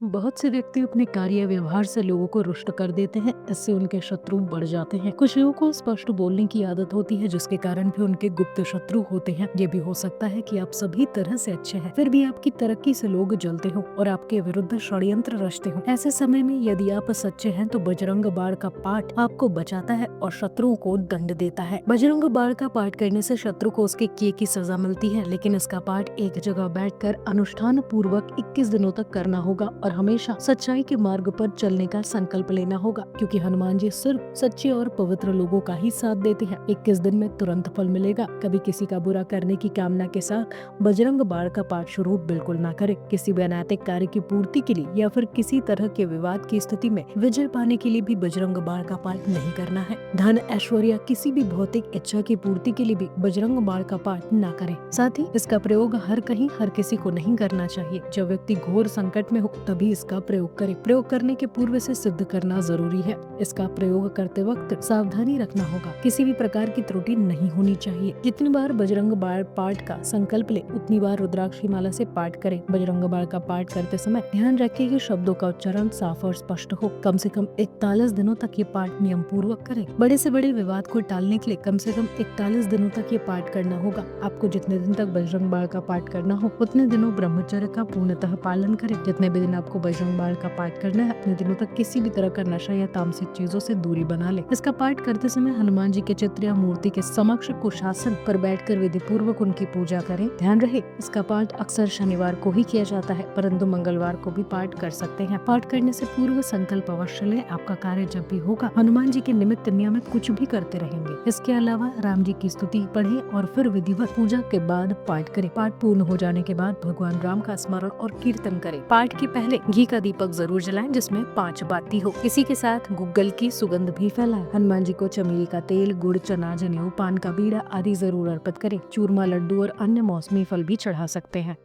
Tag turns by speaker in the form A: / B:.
A: बहुत से व्यक्ति अपने कार्य व्यवहार से लोगों को रुष्ट कर देते हैं। इससे उनके शत्रु बढ़ जाते हैं। कुछ लोगों को स्पष्ट बोलने की आदत होती है, जिसके कारण भी उनके गुप्त शत्रु होते हैं। ये भी हो सकता है कि आप सभी तरह से अच्छे हैं, फिर भी आपकी तरक्की से लोग जलते हो और आपके विरुद्ध षड्यंत्र रचते हो। ऐसे समय में यदि आप सच्चे हैं तो बजरंग बाण का पाठ आपको बचाता है और शत्रुओं को दंड देता है। बजरंग बाण का पाठ करने से शत्रु को उसके किए की सजा मिलती है, लेकिन इसका पाठ एक जगह बैठकर अनुष्ठान पूर्वक 21 दिनों तक करना होगा और हमेशा सच्चाई के मार्ग पर चलने का संकल्प लेना होगा, क्योंकि हनुमान जी सिर्फ सच्चे और पवित्र लोगों का ही साथ देते हैं। 21 दिन में तुरंत फल मिलेगा। कभी किसी का बुरा करने की कामना के साथ बजरंग बाण का पाठ शुरू बिल्कुल ना करें। किसी भी अनैतिक कार्य की पूर्ति के लिए या फिर किसी तरह के विवाद की स्थिति में विजय पाने के लिए भी बजरंग बाण का पाठ नहीं करना है। धन, ऐश्वर्य, किसी भी भौतिक इच्छा की पूर्ति के लिए भी बजरंग बाण का पाठ ना करें। साथ ही इसका प्रयोग हर कहीं हर किसी को नहीं करना चाहिए। जब व्यक्ति घोर संकट में हो तभी इसका प्रयोग करें। प्रयोग करने के पूर्व से सिद्ध करना जरूरी है। इसका प्रयोग करते वक्त सावधानी रखना होगा। किसी भी प्रकार की त्रुटि नहीं होनी चाहिए। जितनी बार बजरंग बाण पाठ का संकल्प ले, उतनी बार रुद्राक्ष की माला से पाठ करें। बजरंग बाण का पाठ करते समय ध्यान रखें कि शब्दों का उच्चारण साफ और स्पष्ट हो। कम से कम 41 दिनों तक ये पाठ नियम पूर्वक करें। बड़े से बड़े विवाद को टालने के लिए कम से कम 41 दिनों तक ये पाठ करना होगा। आपको जितने दिन तक बजरंग बाण का पाठ करना हो, उतने दिनों ब्रह्मचर्य का पूर्णतः पालन करें। जितने भी दिन आपको बजरंग बाण का पाठ करना है, अपने दिनों तक किसी भी तरह का नशा या तामसिक चीजों से दूरी बना ले। इसका पाठ करते समय हनुमान जी के चित्र या मूर्ति के समक्ष कुशासन पर बैठकर विधि पूर्वक उनकी पूजा करें। ध्यान रहे, इसका पाठ अक्सर शनिवार को ही किया जाता है, परंतु मंगलवार को भी पाठ कर सकते हैं। पाठ करने से पूर्व संकल्प अवश्य लें। आपका कार्य जब भी होगा, हनुमान जी के निमित्त नियमित कुछ भी करते रहेंगे। इसके अलावा राम जी की स्तुति पढ़े और फिर विधिवत पूजा के बाद पाठ करें। पाठ पूर्ण हो जाने के बाद भगवान राम का स्मरण और कीर्तन करें। पाठ के पहले घी का दीपक जरूर जलाएं, जिसमें 5 बाती हो। इसी के साथ गूगल की सुगंध भी फैलाएं। हनुमान जी को चमेली का तेल, गुड़, चना, जनेऊ, पान का बीड़ा आदि जरूर अर्पित करें। चूरमा, लड्डू और अन्य मौसमी फल भी चढ़ा सकते हैं।